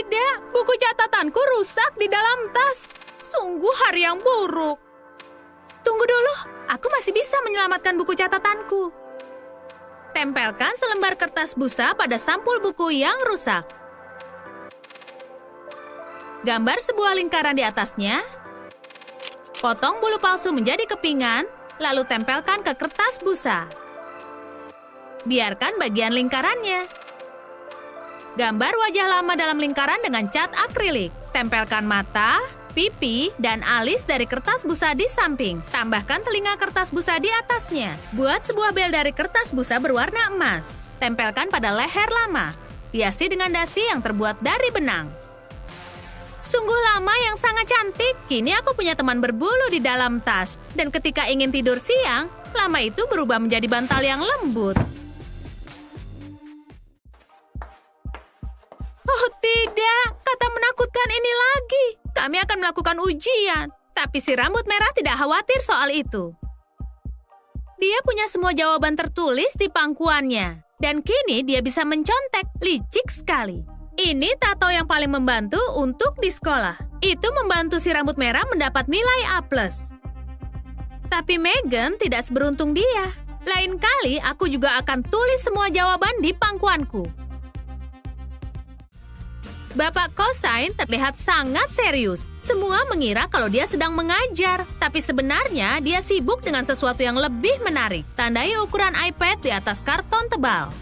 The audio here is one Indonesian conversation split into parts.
tidak, buku catatanku rusak di dalam tas. Sungguh hari yang buruk. Tunggu dulu, aku masih bisa menyelamatkan buku catatanku. Tempelkan selembar kertas busa pada sampul buku yang rusak. Gambar sebuah lingkaran di atasnya. Potong bulu palsu menjadi kepingan, lalu tempelkan ke kertas busa. Biarkan bagian lingkarannya. Gambar wajah lama dalam lingkaran dengan cat akrilik. Tempelkan mata, pipi, dan alis dari kertas busa di samping. Tambahkan telinga kertas busa di atasnya. Buat sebuah bel dari kertas busa berwarna emas. Tempelkan pada leher lama. Hiasi dengan dasi yang terbuat dari benang. Sungguh lama yang sangat cantik. Kini aku punya teman berbulu di dalam tas. Dan ketika ingin tidur siang, lama itu berubah menjadi bantal yang lembut. Oh tidak, kata menakutkan ini lagi. Kami akan melakukan ujian. Tapi si rambut merah tidak khawatir soal itu. Dia punya semua jawaban tertulis di pangkuannya. Dan kini dia bisa mencontek, licik sekali. Ini tato yang paling membantu untuk di sekolah. Itu membantu si rambut merah mendapat nilai A+. Tapi Megan tidak seberuntung dia. Lain kali aku juga akan tulis semua jawaban di pangkuanku. Bapak Cosine terlihat sangat serius. Semua mengira kalau dia sedang mengajar. Tapi sebenarnya dia sibuk dengan sesuatu yang lebih menarik. Tandai ukuran iPad di atas karton tebal.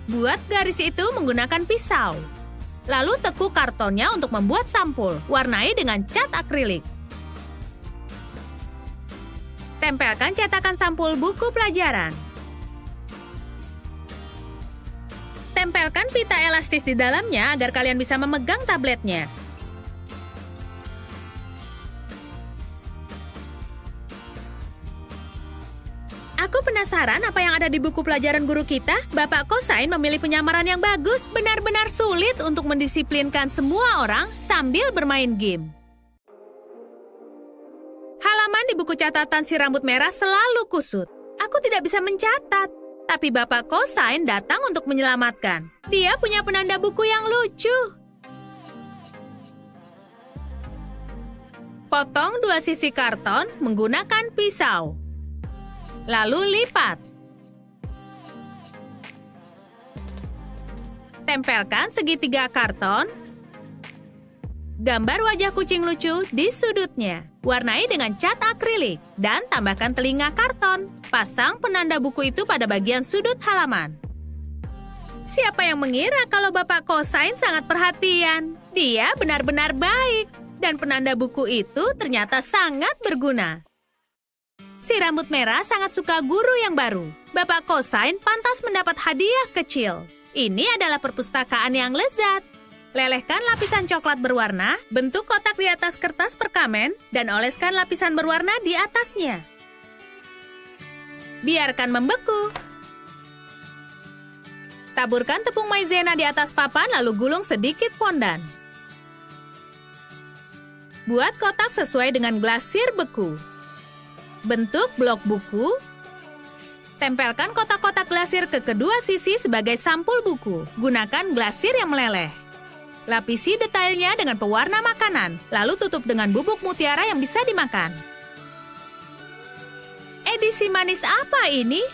Buat garis itu menggunakan pisau. Lalu tekuk kartonnya untuk membuat sampul. Warnai dengan cat akrilik. Tempelkan cetakan sampul buku pelajaran. Tempelkan pita elastis di dalamnya agar kalian bisa memegang tabletnya. Aku penasaran apa yang ada di buku pelajaran guru kita. Bapak Cosine memilih penyamaran yang bagus. Benar-benar sulit untuk mendisiplinkan semua orang sambil bermain game. Halaman di buku catatan si rambut merah selalu kusut. Aku tidak bisa mencatat. Tapi Bapak Cosine datang untuk menyelamatkan. Dia punya penanda buku yang lucu. Potong dua sisi karton menggunakan pisau. Lalu lipat. Tempelkan segitiga karton. Gambar wajah kucing lucu di sudutnya. Warnai dengan cat akrilik. Dan tambahkan telinga karton. Pasang penanda buku itu pada bagian sudut halaman. Siapa yang mengira kalau Bapak Cosine sangat perhatian? Dia benar-benar baik. Dan penanda buku itu ternyata sangat berguna. Si rambut merah sangat suka guru yang baru. Bapak Cosine pantas mendapat hadiah kecil. Ini adalah perpustakaan yang lezat. Lelehkan lapisan coklat berwarna, bentuk kotak di atas kertas perkamen, dan oleskan lapisan berwarna di atasnya. Biarkan membeku. Taburkan tepung maizena di atas papan lalu gulung sedikit fondan. Buat kotak sesuai dengan glasir beku. Bentuk blok buku. Tempelkan kotak-kotak glasir ke kedua sisi sebagai sampul buku. Gunakan glasir yang meleleh. Lapisi detailnya dengan pewarna makanan, lalu tutup dengan bubuk mutiara yang bisa dimakan. Edisi manis apa ini?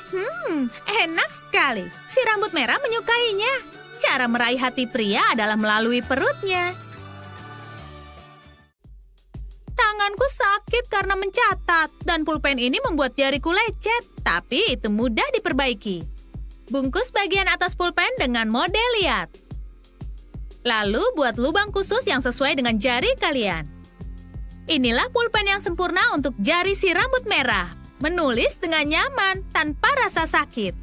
Enak sekali. Si rambut merah menyukainya. Cara meraih hati pria adalah melalui perutnya. Tanganku sakit karena mencatat, dan pulpen ini membuat jariku lecet, tapi itu mudah diperbaiki. Bungkus bagian atas pulpen dengan model liat. Lalu buat lubang khusus yang sesuai dengan jari kalian. Inilah pulpen yang sempurna untuk jari si rambut merah. Menulis dengan nyaman, tanpa rasa sakit.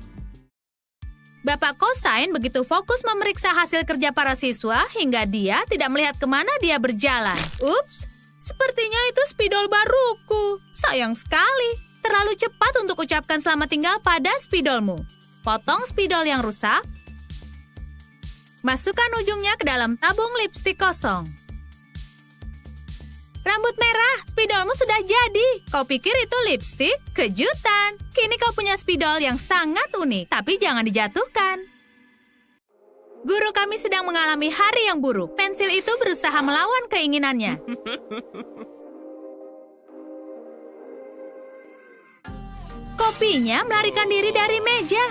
Bapak Cosine begitu fokus memeriksa hasil kerja para siswa hingga dia tidak melihat kemana dia berjalan. Ups, sepertinya itu spidol baruku. Sayang sekali, terlalu cepat untuk ucapkan selamat tinggal pada spidolmu. Potong spidol yang rusak. Masukkan ujungnya ke dalam tabung lipstik kosong. Rambut merah, spidolmu sudah jadi. Kau pikir itu lipstik? Kejutan. Kini kau punya spidol yang sangat unik, tapi jangan dijatuhkan. Guru kami sedang mengalami hari yang buruk. Pensil itu berusaha melawan keinginannya. Kopinya melarikan diri dari meja.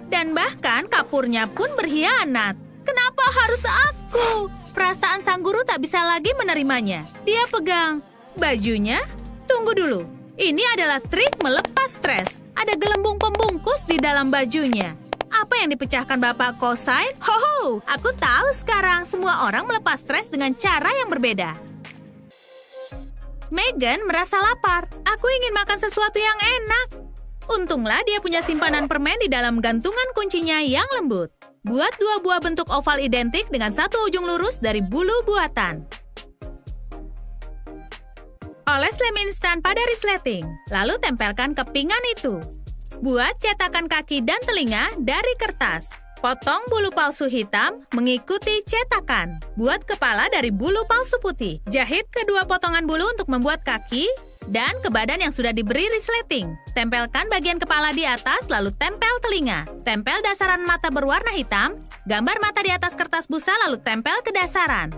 Dan bahkan kapurnya pun berkhianat. Kenapa harus aku? Perasaan sang guru tak bisa lagi menerimanya. Dia pegang bajunya. Tunggu dulu. Ini adalah trik melepas stres. Ada gelembung pembungkus di dalam bajunya. Apa yang dipecahkan Bapak Cosine? Ho, aku tahu sekarang semua orang melepas stres dengan cara yang berbeda. Megan merasa lapar. Aku ingin makan sesuatu yang enak. Untunglah dia punya simpanan permen di dalam gantungan kuncinya yang lembut. Buat 2 buah bentuk oval identik dengan satu ujung lurus dari bulu buatan. Oles lem instan pada resleting, lalu tempelkan ke pinggan itu. Buat cetakan kaki dan telinga dari kertas. Potong bulu palsu hitam mengikuti cetakan. Buat kepala dari bulu palsu putih. Jahit kedua potongan bulu untuk membuat kaki dan ke badan yang sudah diberi resleting. Tempelkan bagian kepala di atas, lalu tempel telinga. Tempel dasaran mata berwarna hitam, gambar mata di atas kertas busa, lalu tempel ke dasaran.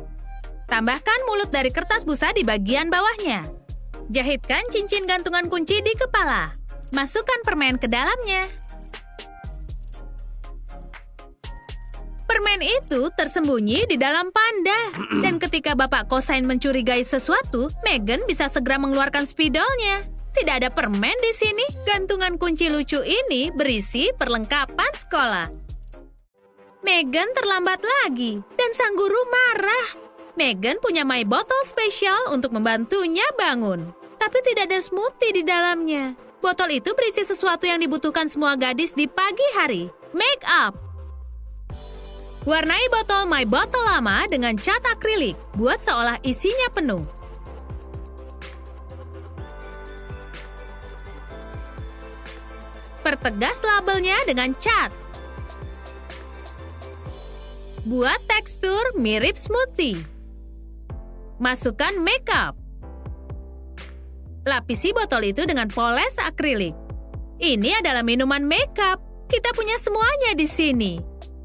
Tambahkan mulut dari kertas busa di bagian bawahnya. Jahitkan cincin gantungan kunci di kepala. Masukkan permen ke dalamnya. Permen itu tersembunyi di dalam panda. Dan ketika Bapak Cosine mencurigai sesuatu, Megan bisa segera mengeluarkan spidolnya. Tidak ada permen di sini. Gantungan kunci lucu ini berisi perlengkapan sekolah. Megan terlambat lagi, dan sang guru marah. Megan punya my bottle spesial untuk membantunya bangun. Tapi tidak ada smoothie di dalamnya. Botol itu berisi sesuatu yang dibutuhkan semua gadis di pagi hari. Make up. Warnai botol My Bottle lama dengan cat akrilik, buat seolah isinya penuh. Pertegas labelnya dengan cat. Buat tekstur mirip smoothie. Masukkan makeup. Lapisi botol itu dengan poles akrilik. Ini adalah minuman makeup. Kita punya semuanya di sini.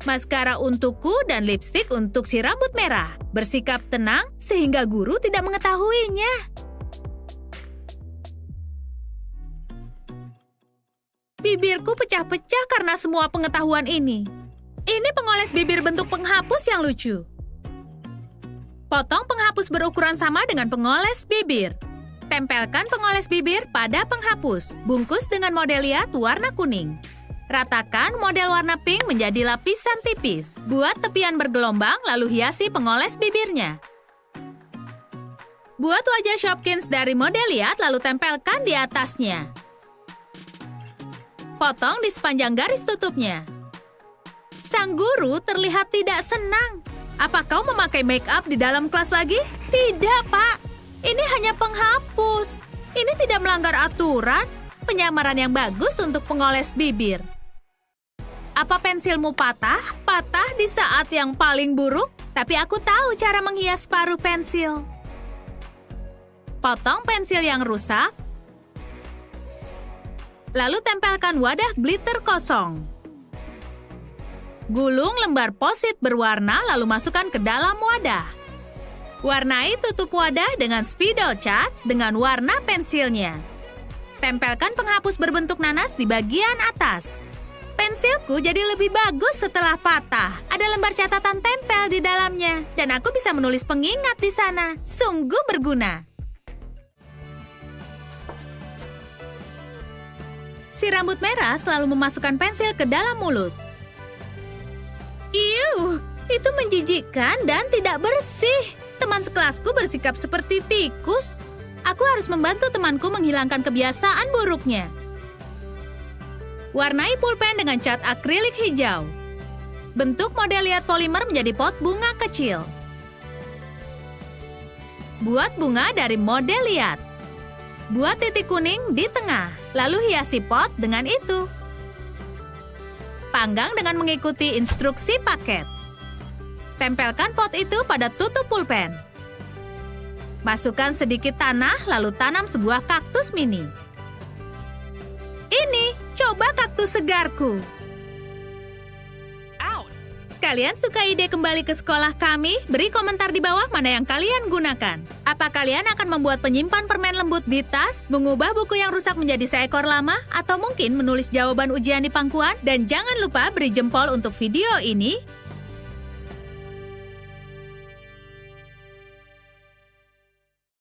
Maskara untukku dan lipstik untuk si rambut merah. Bersikap tenang sehingga guru tidak mengetahuinya. Bibirku pecah-pecah karena semua pengetahuan ini. Ini pengoles bibir bentuk penghapus yang lucu. Potong penghapus berukuran sama dengan pengoles bibir. Tempelkan pengoles bibir pada penghapus. Bungkus dengan model liat warna kuning. Ratakan model warna pink menjadi lapisan tipis. Buat tepian bergelombang lalu hiasi pengoles bibirnya. Buat wajah Shopkins dari model liat lalu tempelkan di atasnya. Potong di sepanjang garis tutupnya. Sang guru terlihat tidak senang. Apa kau memakai make up di dalam kelas lagi? Tidak, Pak. Ini hanya penghapus. Ini tidak melanggar aturan. Penyamaran yang bagus untuk pengoles bibir. Apa pensilmu patah? Patah di saat yang paling buruk? Tapi aku tahu cara menghias paruh pensil. Potong pensil yang rusak. Lalu tempelkan wadah glitter kosong. Gulung lembar post-it berwarna lalu masukkan ke dalam wadah. Warnai tutup wadah dengan spidol cat dengan warna pensilnya. Tempelkan penghapus berbentuk nanas di bagian atas. Pensilku jadi lebih bagus setelah patah. Ada lembar catatan tempel di dalamnya. Dan aku bisa menulis pengingat di sana. Sungguh berguna. Si rambut merah selalu memasukkan pensil ke dalam mulut. Iuh, itu menjijikkan dan tidak bersih. Teman sekelasku bersikap seperti tikus. Aku harus membantu temanku menghilangkan kebiasaan buruknya. Warnai pulpen dengan cat akrilik hijau. Bentuk model liat polimer menjadi pot bunga kecil. Buat bunga dari model liat. Buat titik kuning di tengah, lalu hiasi pot dengan itu. Panggang dengan mengikuti instruksi paket. Tempelkan pot itu pada tutup pulpen. Masukkan sedikit tanah, lalu tanam sebuah kaktus mini. Ini, coba kaktus segarku. kalian suka ide kembali ke sekolah kami, beri komentar di bawah mana yang kalian gunakan. Apa kalian akan membuat penyimpan permen lembut di tas, mengubah buku yang rusak menjadi seekor lama, atau mungkin menulis jawaban ujian di pangkuan? Dan jangan lupa beri jempol untuk video ini.